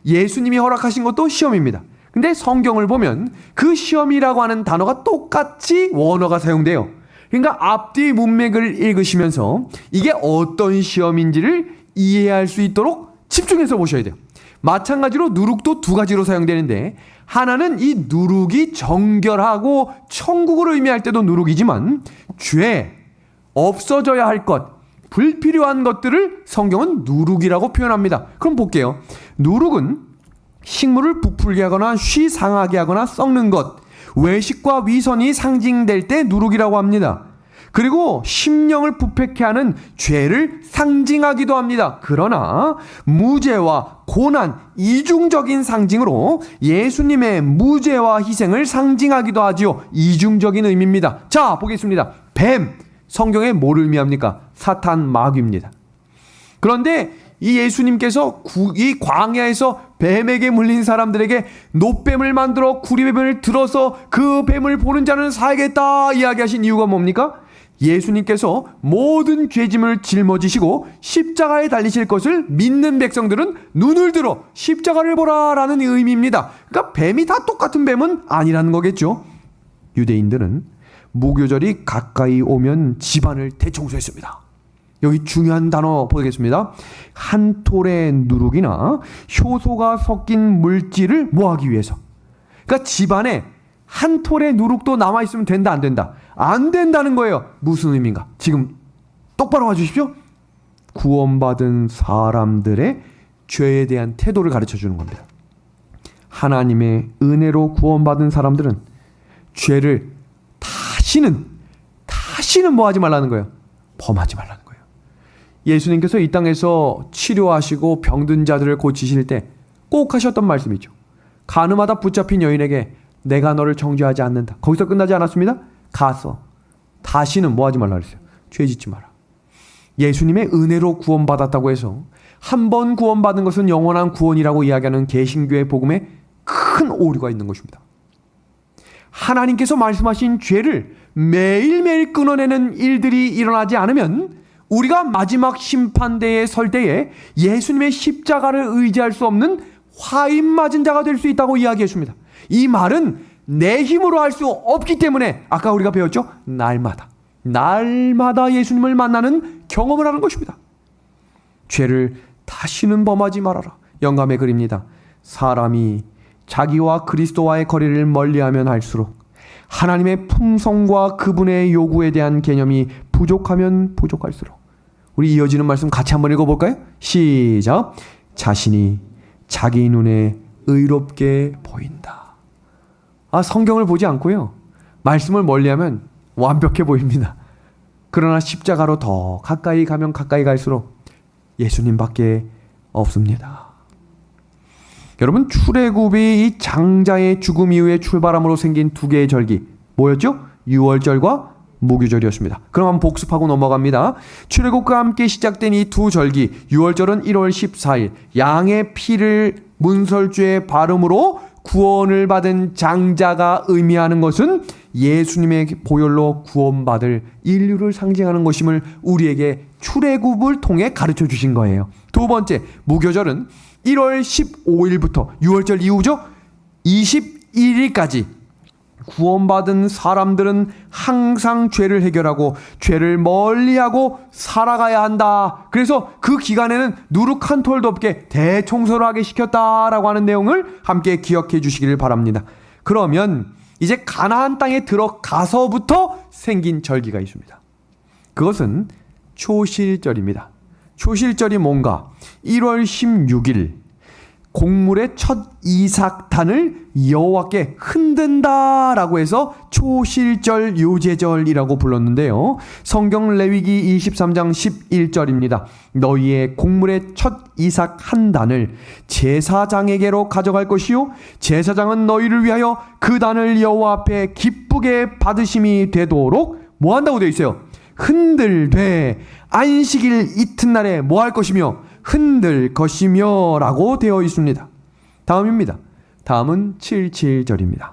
예수님이 허락하신 것도 시험입니다. 근데 성경을 보면 그 시험이라고 하는 단어가 똑같이 원어가 사용돼요. 그러니까 앞뒤 문맥을 읽으시면서 이게 어떤 시험인지를 이해할 수 있도록 집중해서 보셔야 돼요. 마찬가지로 누룩도 두 가지로 사용되는데 하나는 이 누룩이 정결하고 천국을 의미할 때도 누룩이지만 죄, 없어져야 할 것, 불필요한 것들을 성경은 누룩이라고 표현합니다. 그럼 볼게요. 누룩은 식물을 부풀게 하거나 쉬 상하게 하거나 썩는 것, 외식과 위선이 상징될 때 누룩이라고 합니다. 그리고 심령을 부패케 하는 죄를 상징하기도 합니다. 그러나 무죄와 고난, 이중적인 상징으로 예수님의 무죄와 희생을 상징하기도 하지요. 이중적인 의미입니다. 자, 보겠습니다. 뱀, 성경에 뭘 의미합니까? 사탄, 마귀입니다. 그런데 이 예수님께서 이 광야에서 뱀에게 물린 사람들에게 놋뱀을 만들어 구리뱀을 들어서 그 뱀을 보는 자는 살겠다 이야기하신 이유가 뭡니까? 예수님께서 모든 죄짐을 짊어지시고 십자가에 달리실 것을 믿는 백성들은 눈을 들어 십자가를 보라라는 의미입니다. 그러니까 뱀이 다 똑같은 뱀은 아니라는 거겠죠. 유대인들은 무교절이 가까이 오면 집안을 대청소했습니다. 여기 중요한 단어 보겠습니다. 한 톨의 누룩이나 효소가 섞인 물질을 뭐하기 위해서. 그러니까 집안에 한 톨의 누룩도 남아있으면 된다, 안 된다? 안 된다는 거예요. 무슨 의미인가? 지금 똑바로 와주십시오. 구원받은 사람들의 죄에 대한 태도를 가르쳐 주는 겁니다. 하나님의 은혜로 구원받은 사람들은 죄를 다시는 뭐 하지 말라는 거예요? 범하지 말라는 거예요. 예수님께서 이 땅에서 치료하시고 병든 자들을 고치실 때 꼭 하셨던 말씀이죠. 간음하다 붙잡힌 여인에게 내가 너를 정죄하지 않는다. 거기서 끝나지 않았습니다. 가서 다시는 뭐 하지 말라 그랬어요. 죄 짓지 마라. 예수님의 은혜로 구원받았다고 해서 한 번 구원받은 것은 영원한 구원이라고 이야기하는 개신교의 복음에 큰 오류가 있는 것입니다. 하나님께서 말씀하신 죄를 매일매일 끊어내는 일들이 일어나지 않으면 우리가 마지막 심판대에 설 때에 예수님의 십자가를 의지할 수 없는 화인 맞은 자가 될 수 있다고 이야기했습니다. 이 말은 내 힘으로 할 수 없기 때문에 아까 우리가 배웠죠? 날마다 예수님을 만나는 경험을 하는 것입니다. 죄를 다시는 범하지 말아라. 영감의 글입니다. 사람이 자기와 그리스도와의 거리를 멀리하면 할수록 하나님의 품성과 그분의 요구에 대한 개념이 부족하면 부족할수록 우리 이어지는 말씀 같이 한번 읽어볼까요? 시작. 자신이 자기 눈에 의롭게 보인다. 성경을 보지 않고요. 말씀을 멀리하면 완벽해 보입니다. 그러나 십자가로 더 가까이 가면 가까이 갈수록 예수님밖에 없습니다. 여러분, 출애굽이 이 장자의 죽음 이후에 출발함으로 생긴 두 개의 절기 뭐였죠? 유월절과 무교절이었습니다. 그럼 한번 복습하고 넘어갑니다. 출애굽과 함께 시작된 이 두 절기, 유월절은 1월 14일 양의 피를 문설주에 바름으로 구원을 받은 장자가 의미하는 것은 예수님의 보혈로 구원받을 인류를 상징하는 것임을 우리에게 출애굽을 통해 가르쳐 주신 거예요. 두 번째, 무교절은 1월 15일부터 유월절 이후죠. 21일까지 구원받은 사람들은 항상 죄를 해결하고 죄를 멀리하고 살아가야 한다. 그래서 그 기간에는 누룩 한 톨도 없게 대청소를 하게 시켰다라고 하는 내용을 함께 기억해 주시기를 바랍니다. 그러면 이제 가나안 땅에 들어가서부터 생긴 절기가 있습니다. 그것은 초실절입니다. 초실절이 뭔가? 1월 16일 곡물의 첫 이삭단을 여호와께 흔든다라고 해서 초실절 요제절이라고 불렀는데요. 성경 레위기 23장 11절입니다. 너희의 곡물의 첫 이삭 한 단을 제사장에게로 가져갈 것이요 제사장은 너희를 위하여 그 단을 여호와 앞에 기쁘게 받으심이 되도록 뭐 한다고 되어 있어요? 흔들되 안식일 이튿날에 뭐 할 것이며 흔들 것이며 라고 되어 있습니다. 다음입니다. 다음은 77절입니다.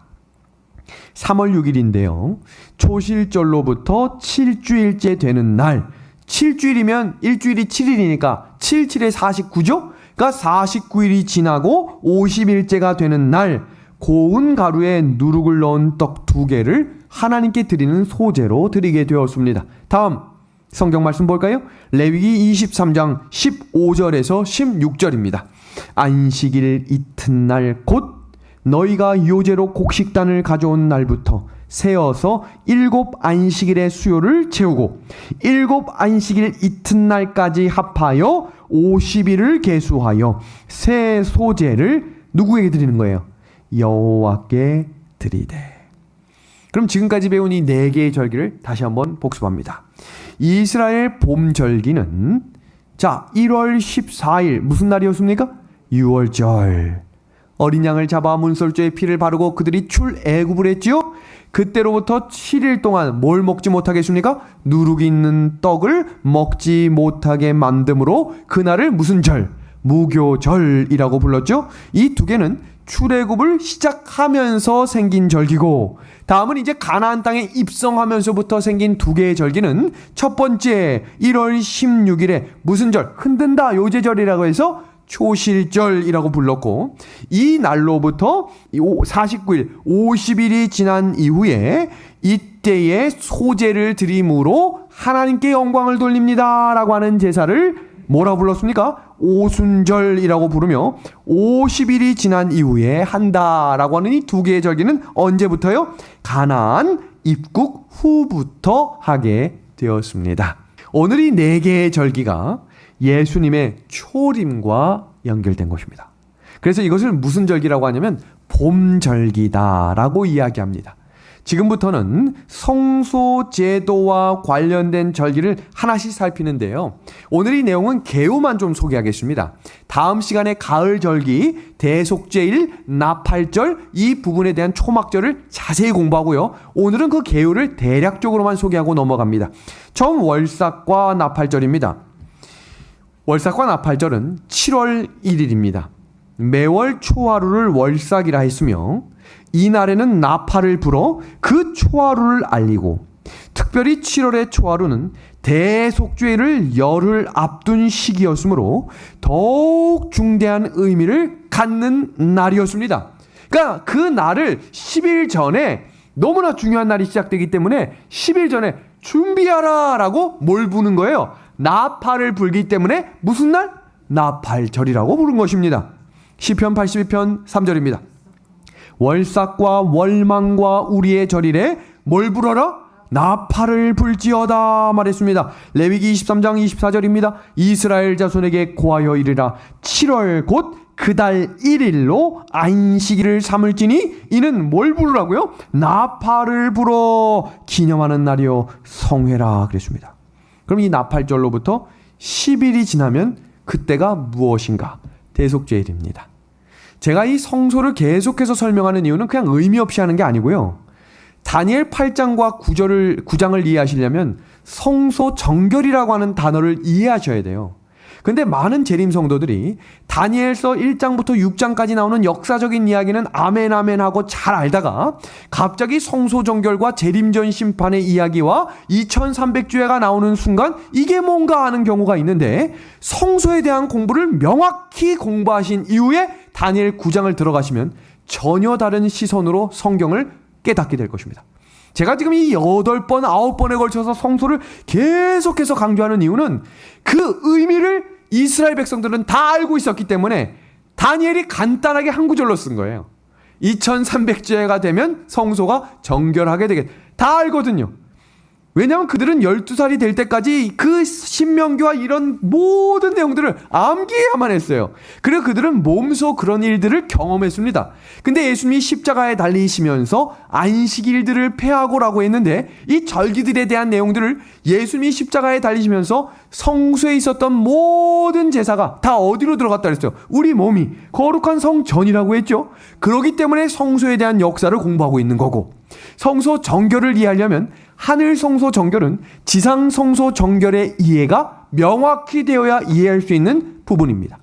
3월 6일인데요. 초실절로부터 7주일째 되는 날, 7주일이면 일주일이 7일이니까 77에 49죠? 그러니까 49일이 지나고 50일째가 되는 날, 고운 가루에 누룩을 넣은 떡 2개를 하나님께 드리는 소제로 드리게 되었습니다. 다음 성경 말씀 볼까요? 레위기 23장 15절에서 16절입니다. 안식일 이튿날 곧 너희가 요제로 곡식단을 가져온 날부터 세어서 7 안식일의 수요를 채우고 7 안식일 이튿날까지 합하여 50일을 계수하여 새 소제를 누구에게 드리는 거예요? 여호와께 드리되. 그럼 지금까지 배운 이 4개의 절기를 다시 한번 복습합니다. 이스라엘 봄절기는 1월 14일 무슨 날이었습니까? 유월절. 어린 양을 잡아 문설주에 피를 바르고 그들이 출애굽을 했지요. 그때로부터 7일 동안 뭘 먹지 못하겠습니까? 누룩이 있는 떡을 먹지 못하게 만듦으로 그날을 무슨 절? 무교절이라고 불렀죠. 이 2개는 출애굽을 시작하면서 생긴 절기고, 다음은 이제 가나안 땅에 입성하면서부터 생긴 2개의 절기는 첫 번째 1월 16일에 무슨 절? 흔든다 요제절이라고 해서 초실절이라고 불렀고, 이 날로부터 49일 50일이 지난 이후에 이때에 소제를 드림으로 하나님께 영광을 돌립니다 라고 하는 제사를 뭐라고 불렀습니까? 오순절이라고 부르며 50일이 지난 이후에 한다라고 하는 이 2개의 절기는 언제부터요? 가나안 입국 후부터 하게 되었습니다. 오늘 이 4개의 절기가 예수님의 초림과 연결된 것입니다. 그래서 이것을 무슨 절기라고 하냐면 봄절기다라고 이야기합니다. 지금부터는 성소제도와 관련된 절기를 하나씩 살피는데요. 오늘 이 내용은 개요만 좀 소개하겠습니다. 다음 시간에 가을절기, 대속제일, 나팔절 이 부분에 대한 초막절을 자세히 공부하고요. 오늘은 그 개요를 대략적으로만 소개하고 넘어갑니다. 처음 월삭과 나팔절입니다. 월삭과 나팔절은 7월 1일입니다. 매월 초하루를 월삭이라 했으며 이날에는 나팔을 불어 그 초하루를 알리고, 특별히 7월의 초하루는 대속죄를 열흘 앞둔 시기였으므로 더욱 중대한 의미를 갖는 날이었습니다. 그러니까 그 날을 10일 전에, 너무나 중요한 날이 시작되기 때문에 10일 전에 준비하라 라고 뭘 부는 거예요? 나팔을 불기 때문에 무슨 날? 나팔절이라고 부른 것입니다. 시편 82편 3절입니다. 월삭과 월망과 우리의 절일에 뭘 불어라? 나팔을 불지어다 말했습니다. 레위기 23장 24절입니다. 이스라엘 자손에게 고하여 이르라. 7월 곧 그달 1일로 안식일을 삼을지니 이는 뭘 부르라고요? 나팔을 불어 기념하는 날이요 성회라 그랬습니다. 그럼 이 나팔절로부터 10일이 지나면 그때가 무엇인가? 대속죄일입니다. 제가 이 성소를 계속해서 설명하는 이유는 그냥 의미 없이 하는 게 아니고요. 다니엘 8장과 9장을 이해하시려면 성소 정결이라고 하는 단어를 이해하셔야 돼요. 근데 많은 재림 성도들이 다니엘서 1장부터 6장까지 나오는 역사적인 이야기는 아멘 아멘 하고 잘 알다가 갑자기 성소 정결과 재림전 심판의 이야기와 2300주야가 나오는 순간 이게 뭔가 하는 경우가 있는데, 성소에 대한 공부를 명확히 공부하신 이후에 다니엘 9장을 들어가시면 전혀 다른 시선으로 성경을 깨닫게 될 것입니다. 제가 지금 이 8번, 9번에 걸쳐서 성소를 계속해서 강조하는 이유는 그 의미를 이스라엘 백성들은 다 알고 있었기 때문에 다니엘이 간단하게 한 구절로 쓴 거예요. 2300제가 되면 성소가 정결하게 되겠다. 다 알거든요. 왜냐하면 그들은 12살이 될 때까지 그 신명기와 이런 모든 내용들을 암기해야만 했어요. 그래서 그들은 몸소 그런 일들을 경험했습니다. 근데 예수님이 십자가에 달리시면서 안식일들을 폐하고라고 했는데 이 절기들에 대한 내용들을 예수님이 십자가에 달리시면서 성소에 있었던 모든 제사가 다 어디로 들어갔다 그랬어요? 우리 몸이 거룩한 성전이라고 했죠. 그렇기 때문에 성소에 대한 역사를 공부하고 있는 거고, 성소 정결을 이해하려면 하늘 성소 정결은 지상 성소 정결의 이해가 명확히 되어야 이해할 수 있는 부분입니다.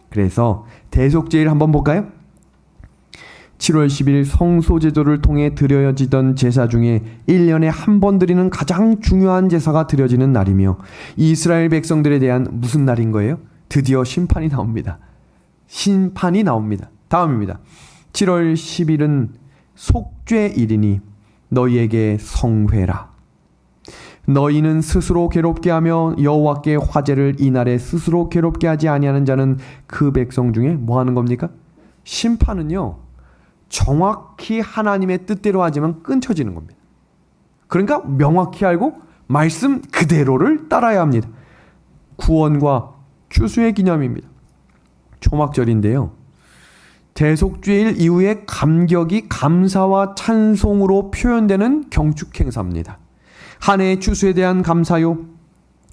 그래서 대속제일 한번 볼까요? 7월 10일 성소 제도를 통해 드려지던 제사 중에 1년에 한 번 드리는 가장 중요한 제사가 드려지는 날이며 이스라엘 백성들에 대한 무슨 날인 거예요? 드디어 심판이 나옵니다. 심판이 나옵니다. 다음입니다. 7월 10일은 속죄일이니 너희에게 성회라. 너희는 스스로 괴롭게 하며 여호와께 화제를 이날에 스스로 괴롭게 하지 아니하는 자는 그 백성 중에 뭐 하는 겁니까? 심판은요, 정확히 하나님의 뜻대로 하지만 끊쳐지는 겁니다. 그러니까 명확히 알고 말씀 그대로를 따라야 합니다. 구원과 추수의 기념입니다. 초막절인데요, 대속죄일 이후에 감격이 감사와 찬송으로 표현되는 경축 행사입니다. 한 해의 추수에 대한 감사요.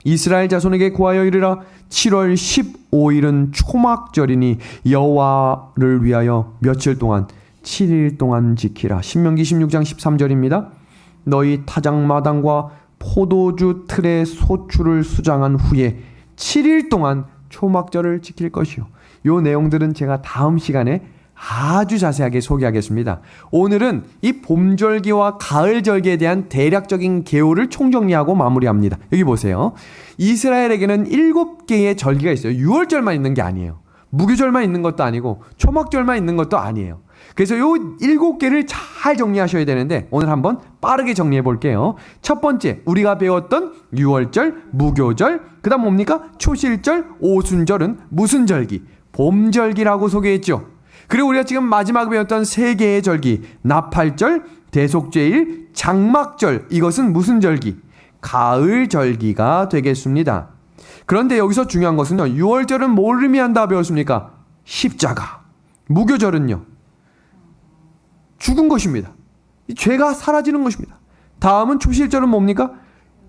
이스라엘 자손에게 구하여 이르라. 7월 15일은 초막절이니 여호와를 위하여 며칠 동안 7일 동안 지키라. 신명기 16장 13절입니다. 너희 타작마당과 포도주 틀에 소출을 수장한 후에 7일 동안 초막절을 지킬 것이요. 요 내용들은 제가 다음 시간에 아주 자세하게 소개하겠습니다. 오늘은 이 봄절기와 가을절기에 대한 대략적인 개요를 총정리하고 마무리합니다. 여기 보세요. 이스라엘에게는 7개의 절기가 있어요. 6월절만 있는 게 아니에요. 무교절만 있는 것도 아니고 초막절만 있는 것도 아니에요. 그래서 요 7개를 잘 정리하셔야 되는데 오늘 한번 빠르게 정리해 볼게요. 첫 번째, 우리가 배웠던 6월절, 무교절, 그 다음 뭡니까? 초실절, 오순절은 무슨 절기? 봄절기라고 소개했죠. 그리고 우리가 지금 마지막 배웠던 3개의 절기, 나팔절, 대속죄일, 장막절, 이것은 무슨 절기? 가을절기가 되겠습니다. 그런데 여기서 중요한 것은요, 6월절은 뭘 의미한다 배웠습니까? 십자가. 무교절은요, 죽은 것입니다. 죄가 사라지는 것입니다. 다음은 초실절은 뭡니까?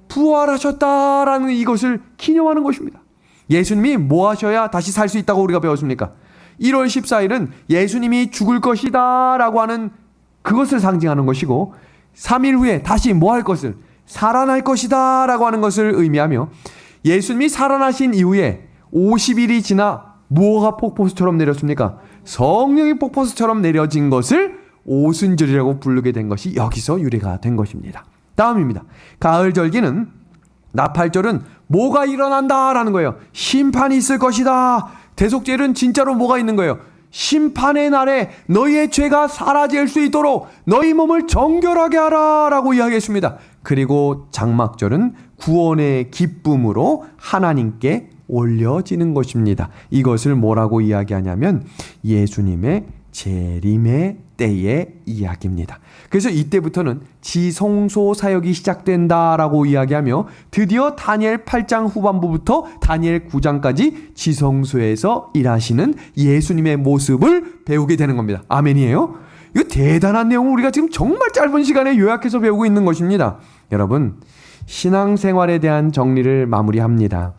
부활하셨다라는 이것을 기념하는 것입니다. 예수님이 뭐 하셔야 다시 살 수 있다고 우리가 배웠습니까? 1월 14일은 예수님이 죽을 것이다 라고 하는 그것을 상징하는 것이고, 3일 후에 다시 뭐 할 것을? 살아날 것이다 라고 하는 것을 의미하며, 예수님이 살아나신 이후에 50일이 지나 뭐가 폭포수처럼 내렸습니까? 성령이 폭포수처럼 내려진 것을 오순절이라고 부르게 된 것이 여기서 유래가 된 것입니다. 다음입니다. 가을절기는, 나팔절은 뭐가 일어난다라는 거예요. 심판이 있을 것이다. 대속죄일은 진짜로 뭐가 있는 거예요? 심판의 날에 너희의 죄가 사라질 수 있도록 너희 몸을 정결하게 하라 라고 이야기했습니다. 그리고 장막절은 구원의 기쁨으로 하나님께 올려지는 것입니다. 이것을 뭐라고 이야기하냐면 예수님의 재림의 때의 이야기입니다. 그래서 이때부터는 지성소 사역이 시작된다라고 이야기하며 드디어 다니엘 8장 후반부부터 다니엘 9장까지 지성소에서 일하시는 예수님의 모습을 배우게 되는 겁니다. 아멘이에요? 이거 대단한 내용을 우리가 지금 정말 짧은 시간에 요약해서 배우고 있는 것입니다. 여러분, 신앙생활에 대한 정리를 마무리합니다.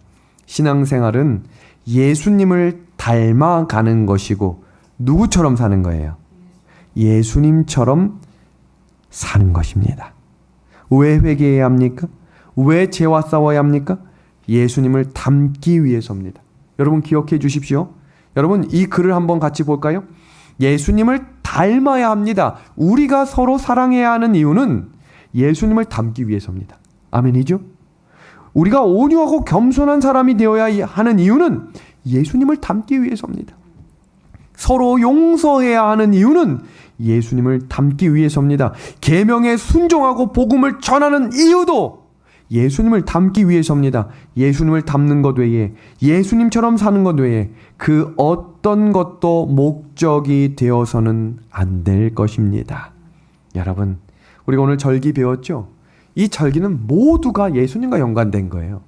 신앙생활은 예수님을 닮아가는 것이고 누구처럼 사는 거예요? 예수님처럼 사는 것입니다. 왜 회개해야 합니까? 왜 죄와 싸워야 합니까? 예수님을 닮기 위해서입니다. 여러분 기억해 주십시오. 여러분 이 글을 한번 같이 볼까요? 예수님을 닮아야 합니다. 우리가 서로 사랑해야 하는 이유는 예수님을 닮기 위해서입니다. 아멘이죠? 우리가 온유하고 겸손한 사람이 되어야 하는 이유는 예수님을 닮기 위해서입니다. 서로 용서해야 하는 이유는 예수님을 닮기 위해서입니다. 계명에 순종하고 복음을 전하는 이유도 예수님을 닮기 위해서입니다. 예수님을 닮는 것 외에, 예수님처럼 사는 것 외에 그 어떤 것도 목적이 되어서는 안 될 것입니다. 여러분, 우리가 오늘 절기 배웠죠? 이 절기는 모두가 예수님과 연관된 거예요.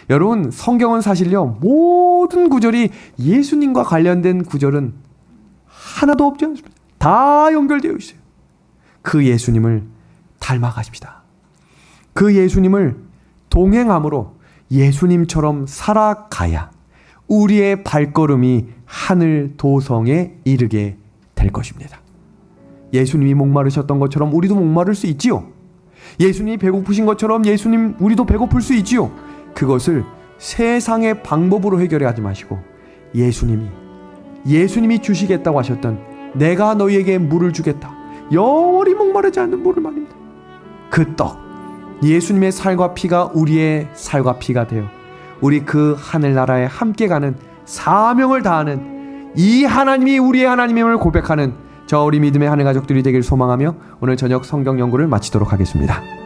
여러분, 성경은 사실요, 모든 구절이 예수님과 관련된 구절은 하나도 없지 않습니다. 다 연결되어 있어요. 그 예수님을 닮아가십시다. 그 예수님을 동행함으로 예수님처럼 살아가야 우리의 발걸음이 하늘 도성에 이르게 될 것입니다. 예수님이 목마르셨던 것처럼 우리도 목마를 수 있지요. 예수님이 배고프신 것처럼 우리도 배고플 수 있지요. 그것을 세상의 방법으로 해결하지 마시고 예수님이 주시겠다고 하셨던 내가 너희에게 물을 주겠다. 영원히 목마르지 않는 물을 말입니다. 그 떡, 예수님의 살과 피가 우리의 살과 피가 되어 우리 그 하늘나라에 함께 가는 사명을 다하는 이 하나님이 우리의 하나님임을 고백하는 저 우리 믿음의 하늘 가족들이 되길 소망하며 오늘 저녁 성경 연구를 마치도록 하겠습니다.